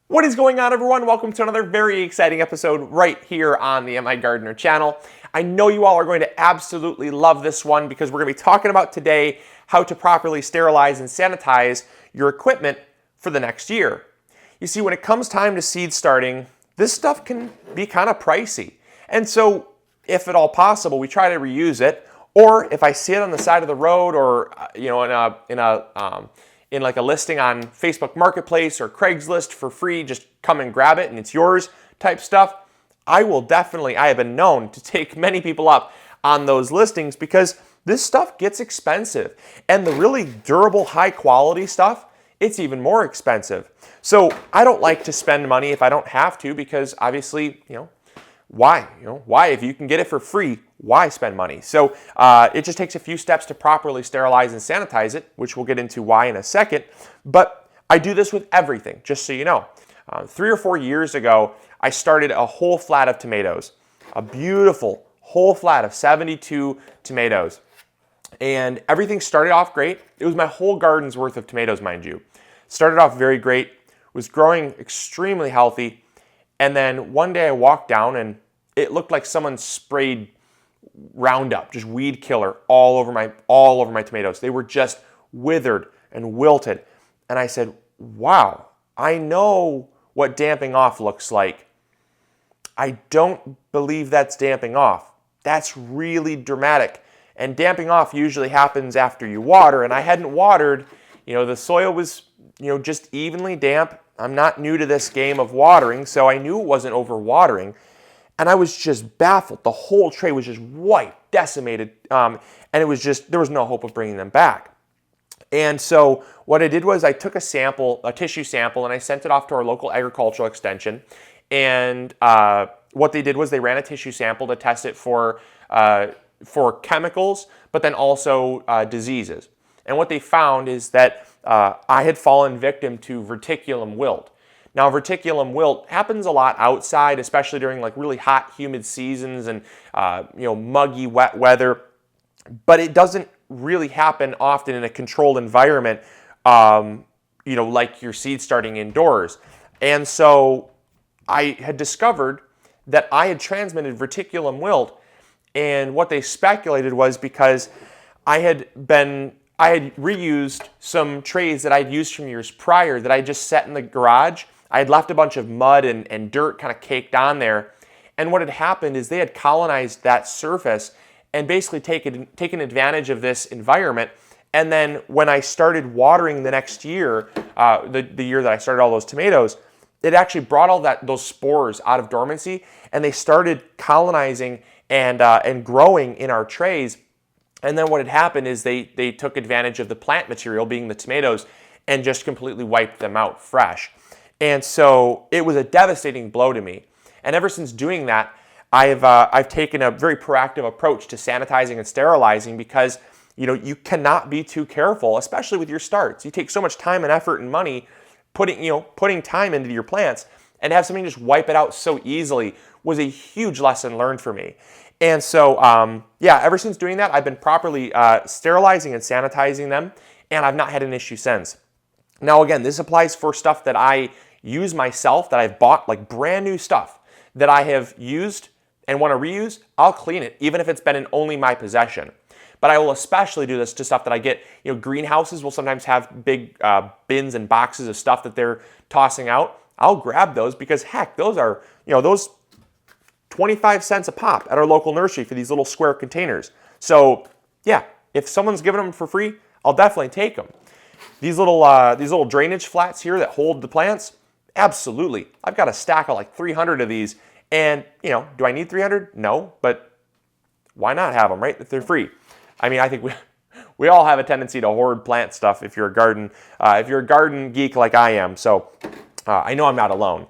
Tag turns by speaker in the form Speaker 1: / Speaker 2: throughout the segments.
Speaker 1: What is going on, everyone? Welcome to another very exciting episode right here on the MIgardener channel. I know you all are going to absolutely love this one because we're going to be talking about today how to properly sterilize and sanitize your equipment for the next year. You see, when it comes time to seed starting, this stuff can be kind of pricey. And so, if at all possible, we try to reuse it. Or if I see it on the side of the road, or in like a listing on Facebook Marketplace or Craigslist for free, just come and grab it and it's yours type stuff, I have been known to take many people up on those listings because this stuff gets expensive. And the really durable, high quality stuff, it's even more expensive. So I don't like to spend money if I don't have to, because obviously, why? Why? If you can get it for free, why spend money? So it just takes a few steps to properly sterilize and sanitize it, which we'll get into why in a second. But I do this with everything, just so you know. 3 or 4 years ago, I started a whole flat of tomatoes, a beautiful whole flat of 72 tomatoes. And everything started off great. It was my whole garden's worth of tomatoes, mind you. Started off very great, was growing extremely healthy. And then one day I walked down and it looked like someone sprayed Roundup, just weed killer, all over my tomatoes. They were just withered and wilted. And I said, wow, I know what damping off looks like. I don't believe that's damping off. That's really dramatic. And damping off usually happens after you water. And I hadn't watered, the soil was, just evenly damp. I'm not new to this game of watering, so I knew it wasn't over-watering. And I was just baffled. The whole tray was just white, decimated, and it was just, there was no hope of bringing them back. And so what I did was I took a tissue sample, and I sent it off to our local agricultural extension. And what they did was they ran a tissue sample to test it for chemicals, but then also diseases. And what they found is that I had fallen victim to verticillium wilt. Now, verticillium wilt happens a lot outside, especially during like really hot, humid seasons and muggy, wet weather. But it doesn't really happen often in a controlled environment, like your seed starting indoors. And so I had discovered that I had transmitted verticillium wilt, and what they speculated was because I had reused some trays that I'd used from years prior that I just set in the garage. I had left a bunch of mud and dirt kind of caked on there. And what had happened is they had colonized that surface and basically taken advantage of this environment. And then when I started watering the next year, the year that I started all those tomatoes, it actually brought all those spores out of dormancy, and they started colonizing and growing in our trays. And then what had happened is they took advantage of the plant material, being the tomatoes, and just completely wiped them out fresh. And so it was a devastating blow to me. And ever since doing that, I've taken a very proactive approach to sanitizing and sterilizing, because you cannot be too careful, especially with your starts. You take so much time and effort and money putting time into your plants, and have something just wipe it out so easily was a huge lesson learned for me. And so, ever since doing that, I've been properly sterilizing and sanitizing them, and I've not had an issue since. Now, again, this applies for stuff that I use myself, that I've bought, like brand new stuff that I have used and want to reuse. I'll clean it, even if it's been in only my possession. But I will especially do this to stuff that I get. Greenhouses will sometimes have big bins and boxes of stuff that they're tossing out. I'll grab those because, heck, those are, those 25 cents a pop at our local nursery for these little square containers. So yeah, if someone's giving them for free, I'll definitely take them. These little drainage flats here that hold the plants, absolutely. I've got a stack of like 300 of these, and do I need 300? No, but why not have them, right? If they're free. I mean, I think we all have a tendency to hoard plant stuff if you're a garden geek like I am. So I know I'm not alone.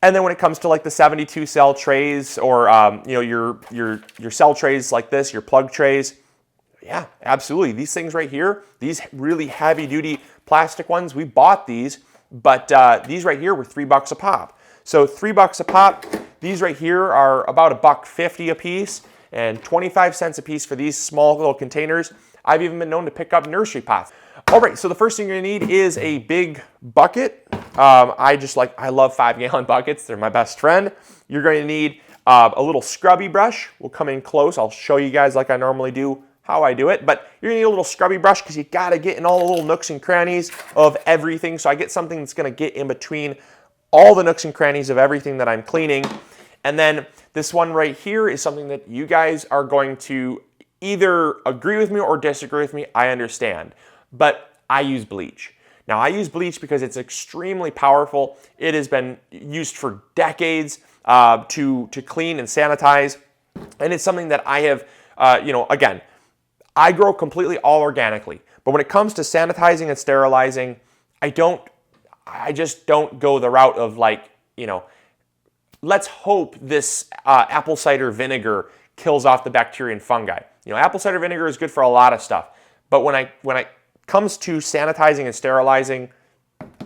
Speaker 1: And then when it comes to like the 72 cell trays, or your cell trays like this, your plug trays, yeah, absolutely. These things right here, these really heavy duty plastic ones, we bought these, but these right here were $3 a pop. So $3 a pop. These right here are about $1.50 a piece, and 25 cents a piece for these small little containers. I've even been known to pick up nursery pots. All right, so the first thing you're gonna need is a big bucket. I love 5-gallon buckets. They're my best friend. You're going to need a little scrubby brush. We'll come in close. I'll show you guys like I normally do how I do it, but you're gonna need a little scrubby brush because you gotta get in all the little nooks and crannies of everything. So I get something that's gonna get in between all the nooks and crannies of everything that I'm cleaning. And then this one right here is something that you guys are going to either agree with me or disagree with me. I understand, but I use bleach. Now I use bleach because it's extremely powerful. It has been used for decades to clean and sanitize. And it's something that I have, again, I grow completely all organically, but when it comes to sanitizing and sterilizing, I just don't go the route of let's hope this apple cider vinegar kills off the bacteria and fungi. Apple cider vinegar is good for a lot of stuff, but when it comes to sanitizing and sterilizing,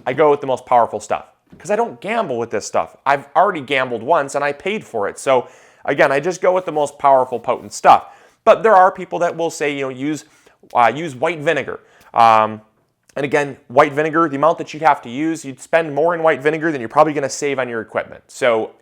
Speaker 1: I go with the most powerful stuff because I don't gamble with this stuff. I've already gambled once and I paid for it. So again, I just go with the most powerful, potent stuff. But there are people that will say, use white vinegar. And again, white vinegar, the amount that you'd have to use, you'd spend more in white vinegar than you're probably going to save on your equipment. So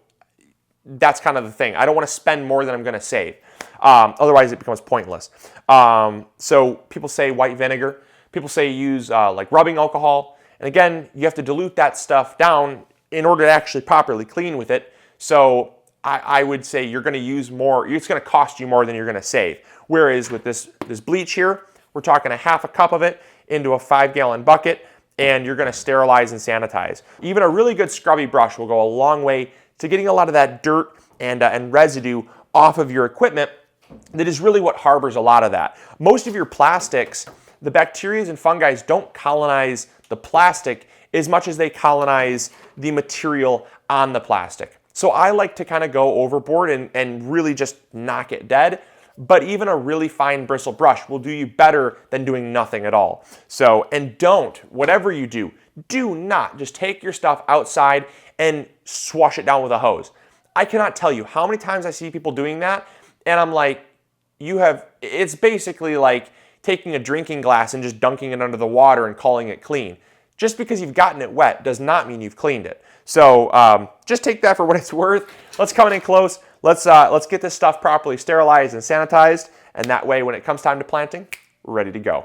Speaker 1: that's kind of the thing. I don't want to spend more than I'm going to save. Otherwise, it becomes pointless. So people say white vinegar. People say use like rubbing alcohol. And again, you have to dilute that stuff down in order to actually properly clean with it. So I would say you're going to use more. It's going to cost you more than you're going to save. Whereas with this bleach here, we're talking a half a cup of it into a 5-gallon bucket, and you're going to sterilize and sanitize. Even a really good scrubby brush will go a long way to getting a lot of that dirt and residue off of your equipment. That is really what harbors a lot of that. Most of your plastics, the bacteria and fungi don't colonize the plastic as much as they colonize the material on the plastic. So I like to kind of go overboard and really just knock it dead. But even a really fine bristle brush will do you better than doing nothing at all. So, and whatever you do not just take your stuff outside and swash it down with a hose. I cannot tell you how many times I see people doing that, and I'm like, it's basically like taking a drinking glass and just dunking it under the water and calling it clean. Just because you've gotten it wet does not mean you've cleaned it. So just take that for what it's worth. Let's come in close. Let's get this stuff properly sterilized and sanitized, and that way when it comes time to planting, we're ready to go.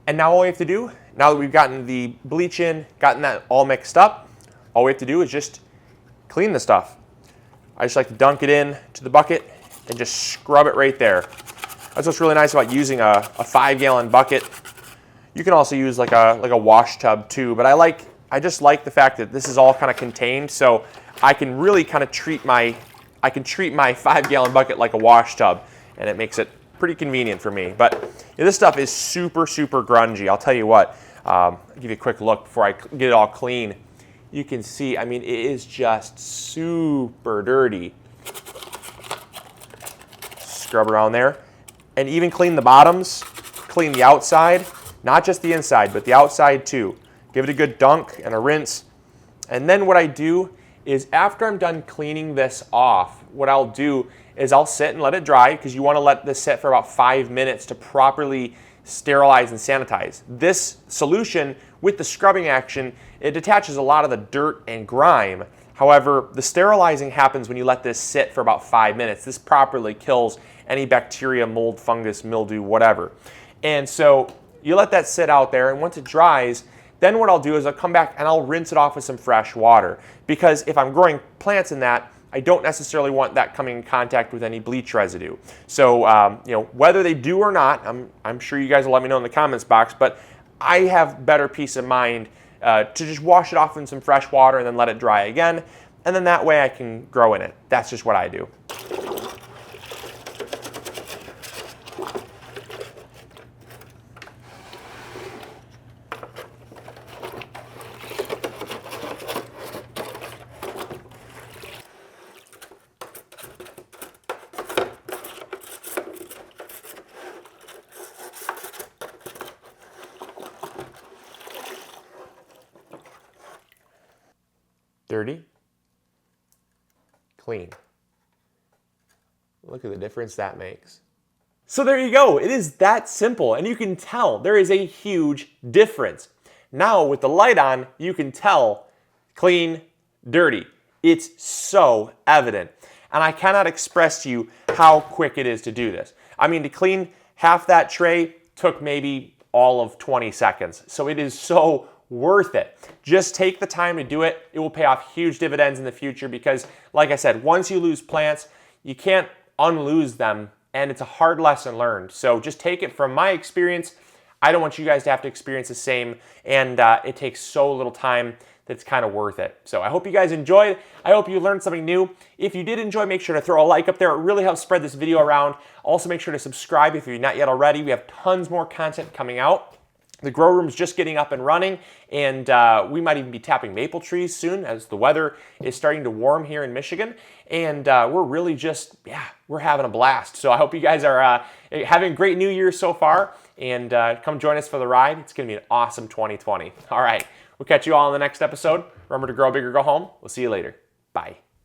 Speaker 1: And now all we have to do, now that we've gotten the bleach in, gotten that all mixed up, all we have to do is just clean the stuff. I just like to dunk it in to the bucket and just scrub it right there. That's what's really nice about using a 5-gallon bucket. You can also use like a wash tub too, but I just like the fact that this is all kind of contained, so I can really kind of treat my 5-gallon bucket like a wash tub, and it makes it pretty convenient for me. But this stuff is super, super grungy. I'll tell you what, I'll give you a quick look before I get it all clean. You can see, I mean, it is just super dirty. Scrub around there, and even clean the bottoms, clean the outside, not just the inside, but the outside too. Give it a good dunk and a rinse. And then what I do is after I'm done cleaning this off, what I'll do is I'll sit and let it dry, because you want to let this sit for about 5 minutes to properly sterilize and sanitize. This solution with the scrubbing action, it detaches a lot of the dirt and grime. However, the sterilizing happens when you let this sit for about 5 minutes. This properly kills any bacteria, mold, fungus, mildew, whatever. And so you let that sit out there, and once it dries, then what I'll do is I'll come back and I'll rinse it off with some fresh water, because if I'm growing plants in that, I don't necessarily want that coming in contact with any bleach residue. So whether they do or not, I'm sure you guys will let me know in the comments box, but I have better peace of mind to just wash it off in some fresh water and then let it dry again, and then that way I can grow in it. That's just what I do. Dirty, clean. Look at the difference that makes. So there you go. It is that simple, and you can tell there is a huge difference. Now with the light on, you can tell clean, dirty. It's so evident. And I cannot express to you how quick it is to do this. I mean, to clean half that tray took maybe all of 20 seconds. So it is so worth it. Just take the time to do it. It will pay off huge dividends in the future because, like I said, once you lose plants, you can't unlose them, and it's a hard lesson learned. So just take it from my experience. I don't want you guys to have to experience the same, and it takes so little time that's kind of worth it. So I hope you guys enjoyed. I hope you learned something new. If you did enjoy, make sure to throw a like up there. It really helps spread this video around. Also, make sure to subscribe if you're not yet already. We have tons more content coming out. The grow room's just getting up and running, and we might even be tapping maple trees soon as the weather is starting to warm here in Michigan. And we're really just, we're having a blast. So I hope you guys are having a great new year so far, and come join us for the ride. It's going to be an awesome 2020. All right, we'll catch you all in the next episode. Remember to grow big or go home. We'll see you later. Bye.